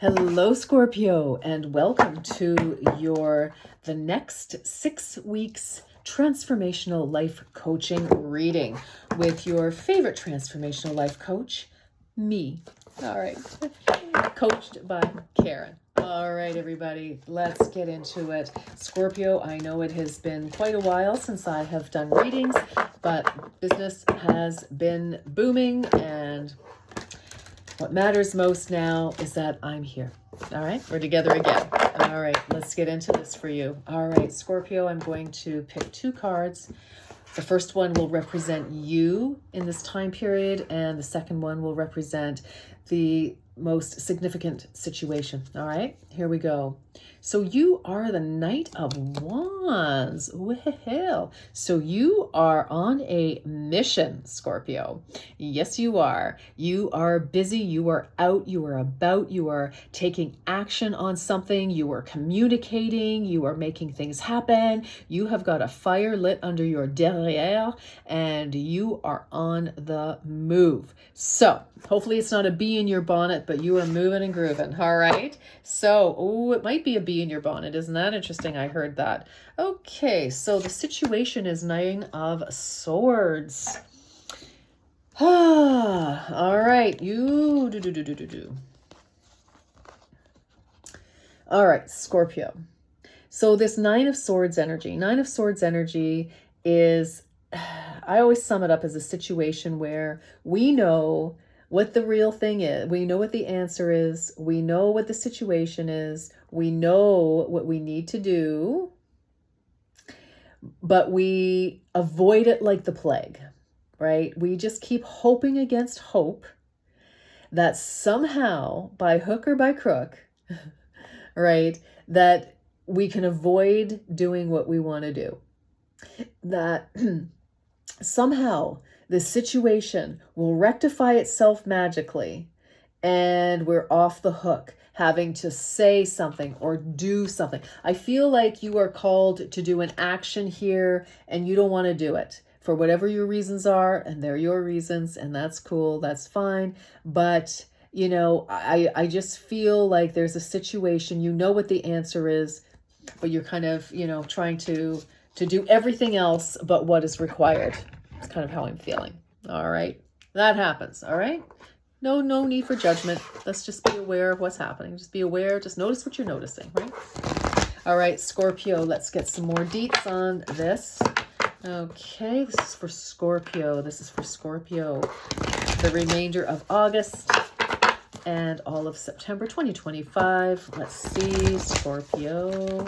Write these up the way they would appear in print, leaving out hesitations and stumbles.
Hello, Scorpio, and welcome to the next 6 weeks transformational life coaching reading with your favorite transformational life coach, me. All right, coached by Karen. All right, everybody, let's get into it. Scorpio, I know it has been quite a while since I have done readings, but business has been booming, and what matters most now is that I'm here. All right, we're together again. All right, let's get into this for you. All right, Scorpio, I'm going to pick 2 cards. The first one will represent you in this time period, and the second one will represent the most significant situation. All right, here we go. So you are the Knight of Wands. Well, so you are on a mission, Scorpio. Yes, you are. You are busy. You are out. You are about. You are taking action on something. You are communicating. You are making things happen. You have got a fire lit under your derrière, and you are on the move. So hopefully it's not a bee in your bonnet, but you are moving and grooving. All right. So, it might be a bee in your bonnet. Isn't that interesting? I heard that. Okay. So the situation is Nine of Swords. All right. All right, Scorpio. So this Nine of Swords energy is, I always sum it up as a situation where we know what the real thing is. We know what the answer is. We know what the situation is. We know what we need to do, but we avoid it like the plague, right? We just keep hoping against hope that somehow, by hook or by crook, right, that we can avoid doing what we want to do. That somehow the situation will rectify itself magically and we're off the hook having to say something or do something. I feel like you are called to do an action here and you don't want to do it for whatever your reasons are, and they're your reasons, and that's cool, that's fine. But I just feel like there's a situation, you know what the answer is, but you're kind of, trying to do everything else but what is required. It's kind of how I'm feeling. All right. That happens. All right. No need for judgment. Let's just be aware of what's happening. Just be aware. Just notice what you're noticing, right? All right, Scorpio, let's get some more deets on this. Okay, this is for Scorpio. The remainder of August and all of September 2025. Let's see, Scorpio.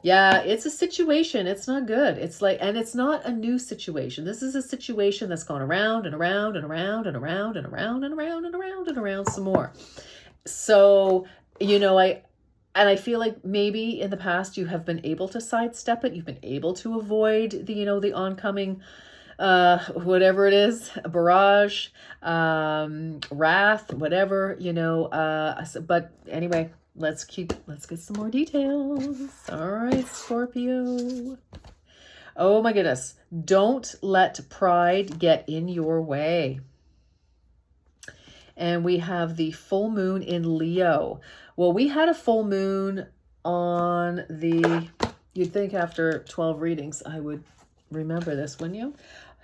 Yeah, it's a situation. It's not good. It's like, and it's not a new situation. This is a situation that's gone around and around and around and around and around and around and around and around some more. So, I feel like maybe in the past you have been able to sidestep it. You've been able to avoid the oncoming, whatever it is, a barrage, wrath, whatever, but anyway, let's get some more details. All right, Scorpio. Oh my goodness. Don't let pride get in your way. And we have the full moon in Leo. Well, we had a full moon on you'd think after 12 readings, I would remember this, wouldn't you?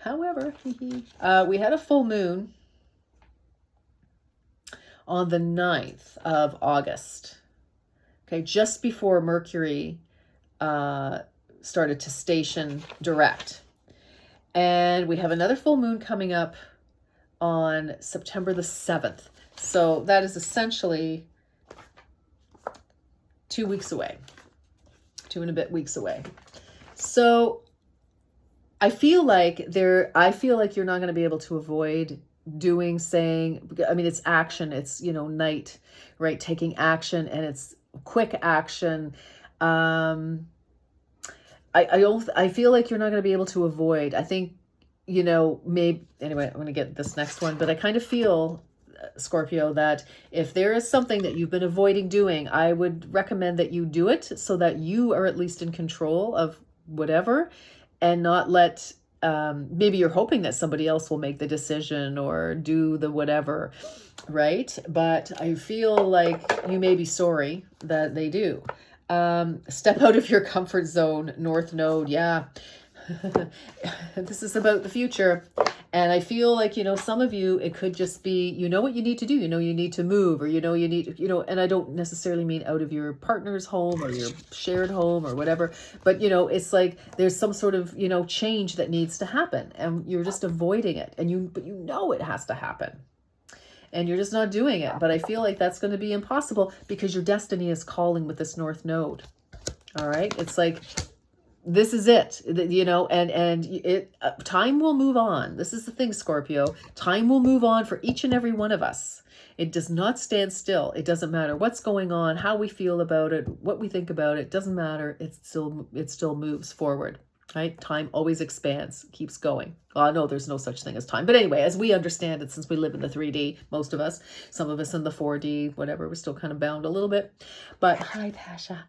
However, we had a full moon on the 9th of August. Okay, just before Mercury started to station direct. And we have another full moon coming up on September the 7th. So that is essentially 2 weeks away. 2 and a bit weeks away. So I feel like you're not going to be able to avoid saying, it's action, it's, night, right? Taking action, and it's quick action. I feel like you're not going to be able to avoid. I think, maybe, anyway, I'm going to get this next one, but I kind of feel, Scorpio, that if there is something that you've been avoiding doing, I would recommend that you do it so that you are at least in control of whatever, and not let maybe you're hoping that somebody else will make the decision or do the whatever, right? But I feel like you may be sorry that they do. Step out of your comfort zone, North Node. Yeah. This is about the future. And I feel like, some of you, it could just be, what you need to do. You need to move, or, you need, and I don't necessarily mean out of your partner's home or your shared home or whatever, but, it's like there's some sort of, change that needs to happen, and you're just avoiding it, but it has to happen. And you're just not doing it. But I feel like that's going to be impossible because your destiny is calling with this North Node. All right. It's like, this is it, and time will move on. This is the thing, Scorpio. Time will move on for each and every one of us. It does not stand still. It doesn't matter what's going on, how we feel about it, what we think about it. Doesn't matter. It still moves forward. Right? Time always expands, keeps going. No, there's no such thing as time. But anyway, as we understand it, since we live in the 3D, most of us, some of us in the 4D, whatever, we're still kind of bound a little bit. But hi, Pasha.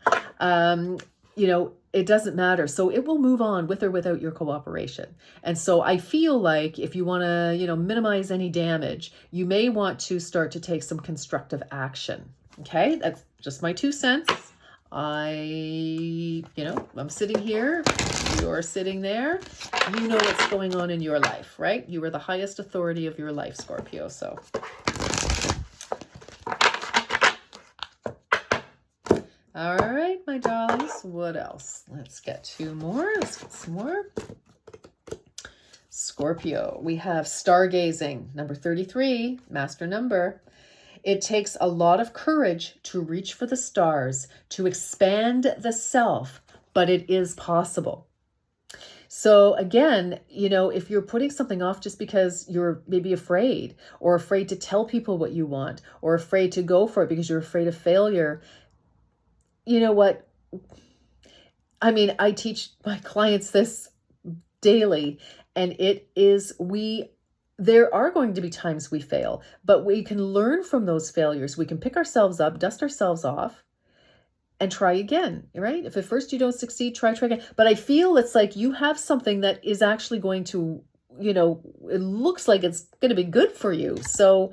It doesn't matter. So it will move on with or without your cooperation. And so I feel like if you want to, minimize any damage, you may want to start to take some constructive action. Okay. That's just my 2 cents. I'm sitting here, you're sitting there, you know what's going on in your life, right? You are the highest authority of your life, Scorpio. So all right, my darlings, what else? Let's get 2 more. Let's get some more. Scorpio, we have stargazing, number 33, master number. It takes a lot of courage to reach for the stars, to expand the self, but it is possible. So again, if you're putting something off just because you're maybe afraid, or afraid to tell people what you want, or afraid to go for it because you're afraid of failure, you know what? I mean, I teach my clients this daily, and there are going to be times we fail, but we can learn from those failures. We can pick ourselves up, dust ourselves off, and try again, right? If at first you don't succeed, try again. But I feel it's like you have something that is actually going to, it looks like it's going to be good for you. So,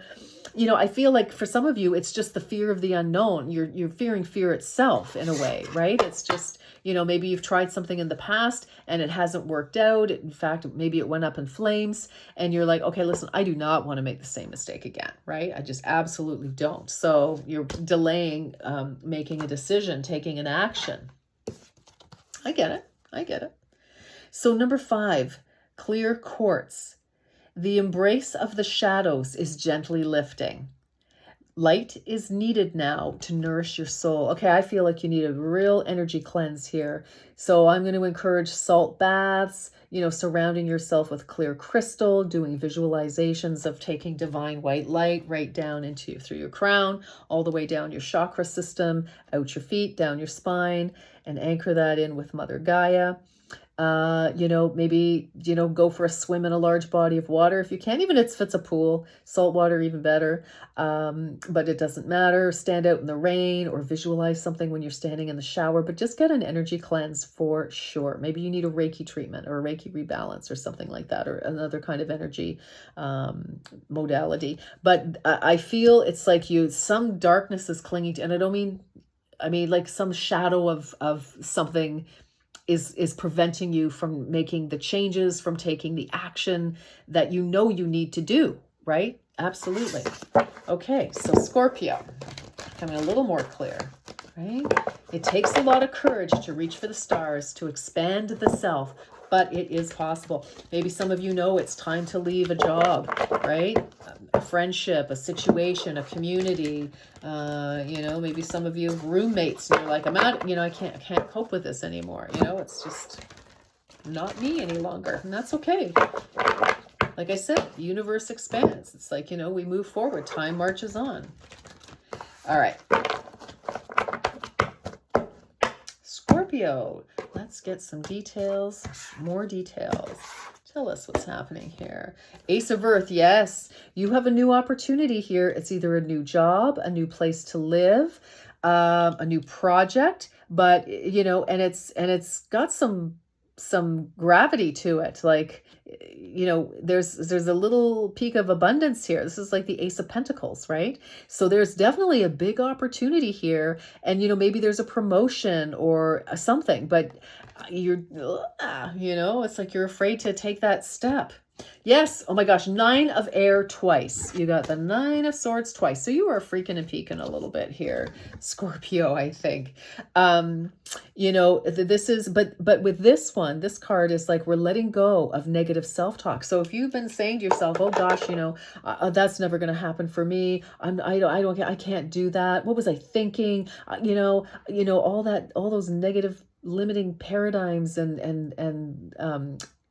I feel like for some of you, it's just the fear of the unknown. You're fearing fear itself in a way, right? It's just, maybe you've tried something in the past and it hasn't worked out. In fact, maybe it went up in flames and you're like, okay, listen, I do not want to make the same mistake again, right? I just absolutely don't. So you're delaying making a decision, taking an action. I get it. So number 5, clear quartz. The embrace of the shadows is gently lifting. Light is needed now to nourish your soul. Okay, I feel like you need a real energy cleanse here. So I'm going to encourage salt baths, surrounding yourself with clear crystal, doing visualizations of taking divine white light right down through your crown, all the way down your chakra system, out your feet, down your spine, and anchor that in with Mother Gaia. Maybe, go for a swim in a large body of water if you can, even if it's a pool, salt water, even better. But it doesn't matter. Stand out in the rain or visualize something when you're standing in the shower, but just get an energy cleanse for sure. Maybe you need a Reiki treatment or a Reiki rebalance or something like that, or another kind of energy, modality. But I feel it's like some darkness is clinging to, and I mean like some shadow of something is preventing you from making the changes, from taking the action that you need to do, right? Absolutely. Okay, so Scorpio, coming a little more clear, right? It takes a lot of courage to reach for the stars, to expand the self, but it is possible. Maybe some of it's time to leave a job, right? A friendship, a situation, a community. Maybe some of you have roommates and you're like, I'm out, I can't cope with this anymore. It's just not me any longer. And that's okay. Like I said, the universe expands. It's like, we move forward. Time marches on. All right. Scorpio, let's get some details, more details. Tell us what's happening here. Ace of Earth, yes. You have a new opportunity here. It's either a new job, a new place to live, a new project, but, and it's got some some gravity to it. Like, there's a little peak of abundance here. This is like the Ace of Pentacles, right? So there's definitely a big opportunity here. And, maybe there's a promotion or something, but it's like you're afraid to take that step. Yes. Oh my gosh. 9 of air twice. You got the 9 of swords twice. So you are freaking and peeking a little bit here, Scorpio, I think. This is, but with this one, this card is like, we're letting go of negative self-talk. So if you've been saying to yourself, oh gosh, that's never going to happen for me. I can't do that. What was I thinking? All those negative limiting paradigms and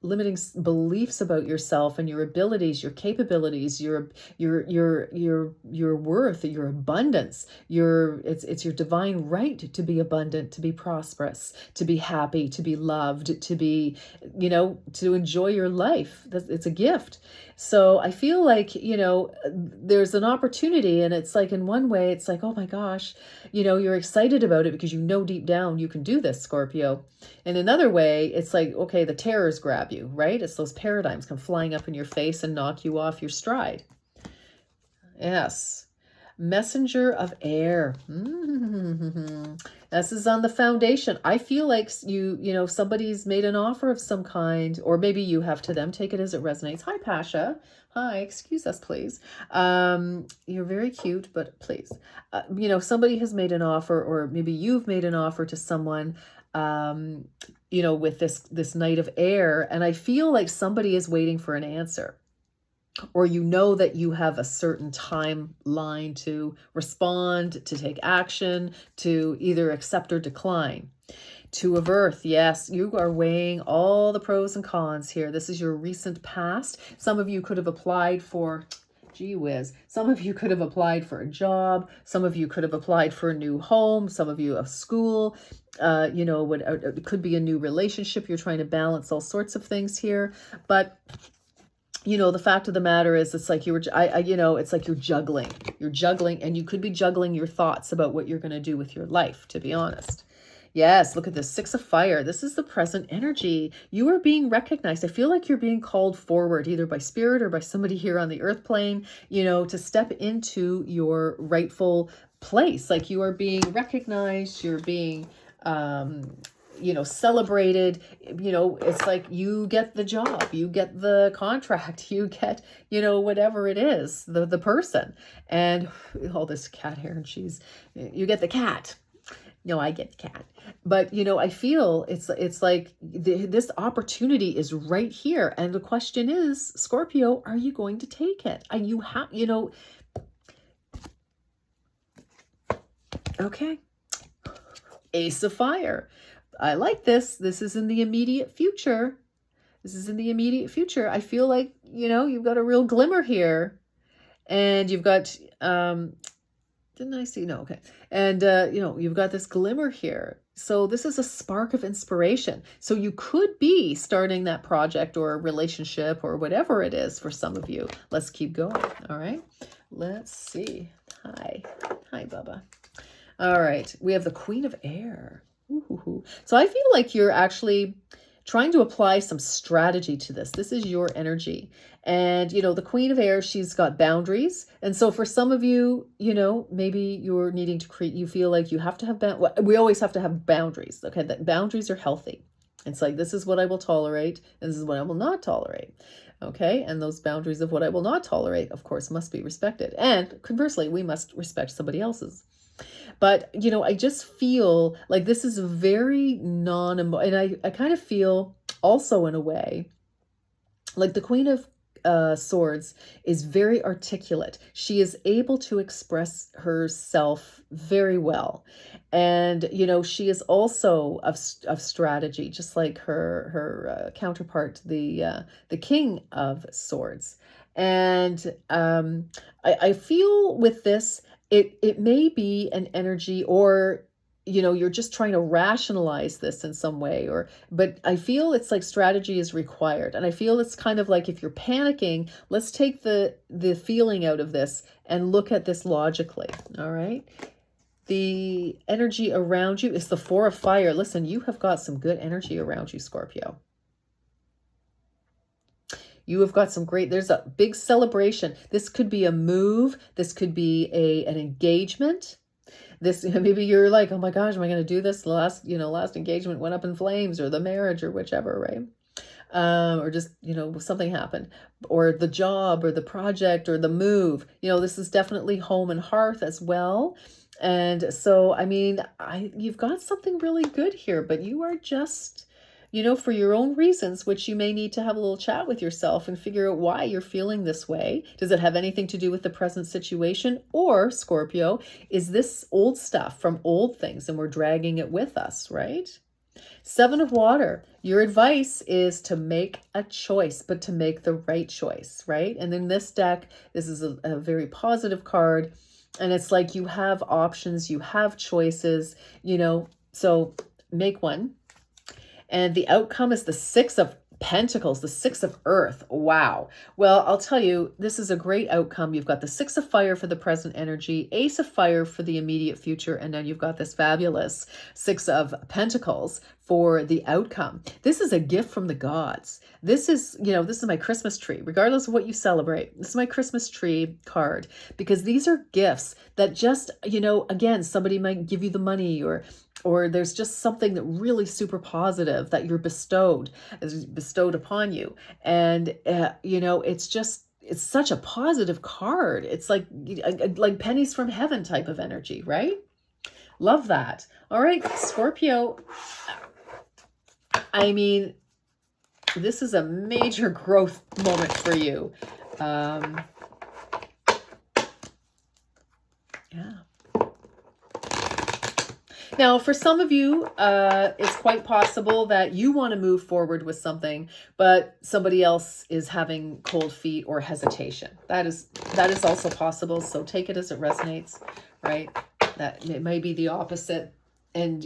limiting beliefs about yourself and your abilities, your capabilities, your worth, your abundance, it's your divine right to be abundant, to be prosperous, to be happy, to be loved, to be, to enjoy your life. It's a gift. So I feel like, there's an opportunity, and it's like, in one way, it's like, oh my gosh, you're excited about it because deep down you can do this, Scorpio. In another way, it's like, okay, the terrors grab you, right? It's those paradigms come flying up in your face and knock you off your stride. Yes. Messenger of air. This is on the foundation. I feel like somebody's made an offer of some kind, or maybe you have to them. Take it as it resonates. Hi, Pasha. Hi, excuse us, please. You're very cute, but please. Somebody has made an offer, or maybe you've made an offer to someone, with this Knight of Air, and I feel like somebody is waiting for an answer. Or that you have a certain timeline to respond, to take action, to either accept or decline. 2 of Earth, yes, you are weighing all the pros and cons here. This is your recent past. Some of you could have applied for, gee whiz, some of you could have applied for a job. Some of you could have applied for a new home. Some of you a school. It could be a new relationship. You're trying to balance all sorts of things here. But the fact of the matter is, it's like it's like you're juggling, and you could be juggling your thoughts about what you're going to do with your life, to be honest. Yes, look at this 6 of fire. This is the present energy. You are being recognized. I feel like you're being called forward, either by spirit or by somebody here on the earth plane, to step into your rightful place. Like, you are being recognized, you're being celebrated. It's like you get the job, you get the contract, you get, whatever it is, the person. And all this cat hair, and you get the cat. No, I get the cat. But, I feel it's like this opportunity is right here. And the question is, Scorpio, are you going to take it? Are you okay. Ace of Fire. I like this. This is in the immediate future. I feel like, you've got a real glimmer here. And you've got, didn't I see? No, okay. And, you've got this glimmer here. So this is a spark of inspiration. So you could be starting that project or relationship or whatever it is for some of you. Let's keep going. All right. Let's see. Hi, Bubba. All right. We have the Queen of Air. Ooh. So I feel like you're actually trying to apply some strategy to this. This is your energy. And, the Queen of Air, she's got boundaries. And so for some of you, maybe you're needing to create, you feel like you have to have, we always have to have boundaries. Okay. That boundaries are healthy. It's like, this is what I will tolerate, and this is what I will not tolerate. Okay. And those boundaries of what I will not tolerate, of course, must be respected. And conversely, we must respect somebody else's. But, I just feel like this is very and I kind of feel also, in a way, like the Queen of Swords is very articulate. She is able to express herself very well. And, she is also of strategy, just like her counterpart, the King of Swords. And I feel with this, it may be an energy, or, you're just trying to rationalize this in some way, but I feel it's like strategy is required. And I feel it's kind of like, if you're panicking, let's take the feeling out of this and look at this logically. All right. The energy around you is the Four of Fire. Listen, you have got some good energy around you, Scorpio. You have got some great, there's a big celebration. This could be a move. This could be an engagement. This, maybe you're like, oh my gosh, am I going to do this? Last engagement went up in flames, or the marriage, or whichever, right? Or just, something happened, or the job, or the project, or the move. This is definitely home and hearth as well. And so, I mean, you've got something really good here, but you are just, for your own reasons, which you may need to have a little chat with yourself and figure out why you're feeling this way. Does it have anything to do with the present situation? Or, Scorpio, is this old stuff from old things and we're dragging it with us, right? Seven of Water. Your advice is to make a choice, but to make the right choice, right? And in this deck, this is a very positive card. And it's like you have options, you have choices, so make one. And the outcome is the Six of Pentacles, the Six of Earth. Wow. Well, I'll tell you, this is a great outcome. You've got the Six of Fire for the present energy, Ace of Fire for the immediate future, and then you've got this fabulous Six of Pentacles for the outcome. This is a gift from the gods. This is my Christmas tree, regardless of what you celebrate. This is my Christmas tree card, because these are gifts that just, again, somebody might give you the money, or there's just something that really super positive that you're bestowed upon you. And, it's such a positive card. It's like pennies from heaven type of energy, right? Love that. All right, Scorpio. I mean, this is a major growth moment for you. Yeah. Now, for some of you, it's quite possible that you want to move forward with something, but somebody else is having cold feet or hesitation. That is also possible. So take it as it resonates, right? That it may be the opposite. And,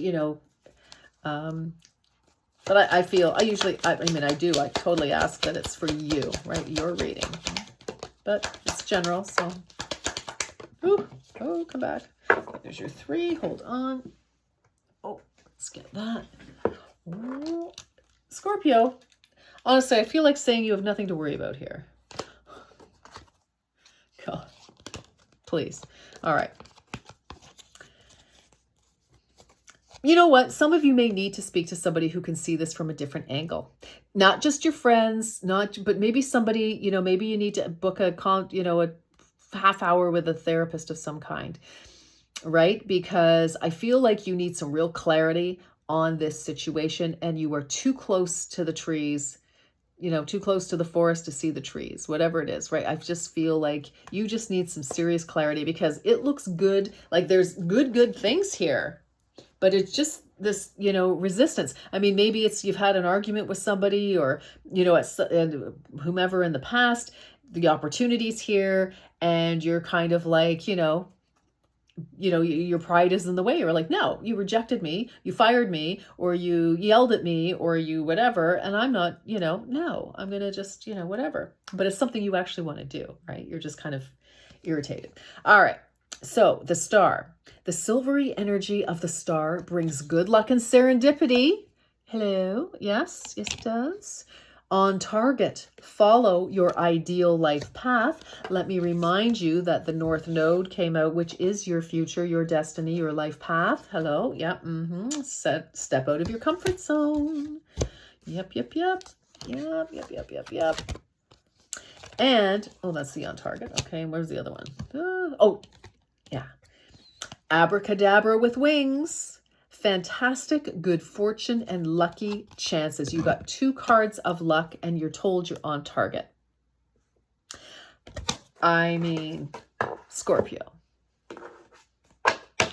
but I totally ask that it's for you, right? Your reading. But it's general, so. Ooh, oh, come back. There's your 3. Hold on. Oh, let's get that. Oh. Scorpio, honestly, I feel like saying you have nothing to worry about here. God, please. All right. You know what? Some of you may need to speak to somebody who can see this from a different angle. Not just your friends, but maybe somebody, maybe you need to book a half hour with a therapist of some kind, right? Because I feel like you need some real clarity on this situation, and you are too close to the trees, too close to the forest to see the trees, whatever it is, right? I just feel like you just need some serious clarity, because it looks good. Like there's good things here. But it's just this, resistance. I mean, maybe it's you've had an argument with somebody, or, whomever in the past, the opportunity's here, and you're kind of like, your pride is in the way. You're like, no, you rejected me, you fired me, or you yelled at me, or you whatever, and I'm not, no, I'm going to just, whatever. But it's something you actually want to do, right? You're just kind of irritated. All right. So the star, the silvery energy of the star brings good luck and serendipity. Hello. Yes, it does. On target, follow your ideal life path. Let me remind you that the North Node came out, which is your future, your destiny, your life path. Hello. Yep. Step out of your comfort zone. Yep. And, that's the on target. Okay. Where's the other one? Yeah. Abracadabra with wings. Fantastic good fortune and lucky chances. You got 2 cards of luck, and you're told you're on target. I mean, Scorpio.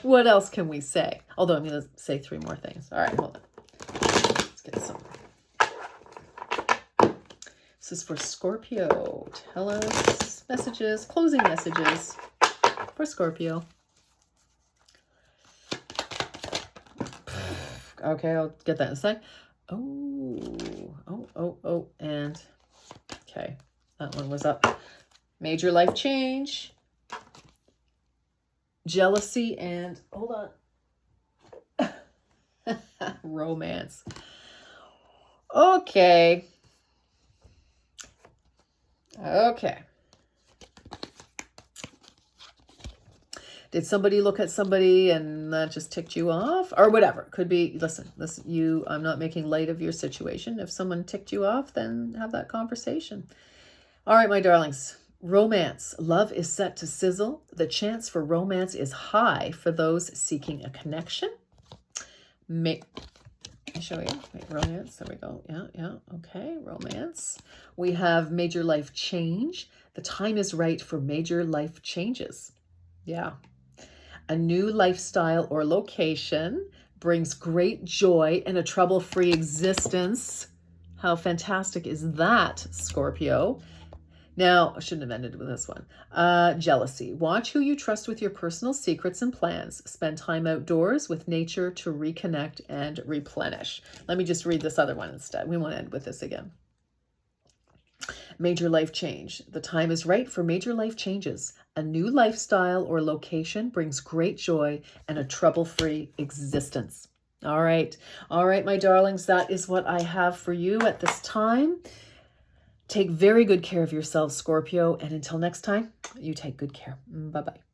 What else can we say? Although I'm going to say 3 more things. All right, hold on. Let's get some. This is for Scorpio. Tell us messages, closing messages for Scorpio. Okay, I'll get that in a sec. And okay, that one was up. Major life change. jealousy, and hold on. Romance. Okay. Did somebody look at somebody and that just ticked you off? Or whatever. Could be, listen, I'm not making light of your situation. If someone ticked you off, then have that conversation. All right, my darlings. Romance. Love is set to sizzle. The chance for romance is high for those seeking a connection. Let me show you. Wait, romance. There we go. Yeah. Okay, romance. We have major life change. The time is right for major life changes. Yeah. A new lifestyle or location brings great joy and a trouble-free existence. How fantastic is that, Scorpio? Now, I shouldn't have ended with this one. Jealousy. Watch who you trust with your personal secrets and plans. Spend time outdoors with nature to reconnect and replenish. Let me just read this other one instead. We won't end with this again. Major life change. The time is right for major life changes. A new lifestyle or location brings great joy and a trouble-free existence. All right, my darlings, that is what I have for you at this time. Take very good care of yourselves, Scorpio, and until next time, you take good care. Bye-bye.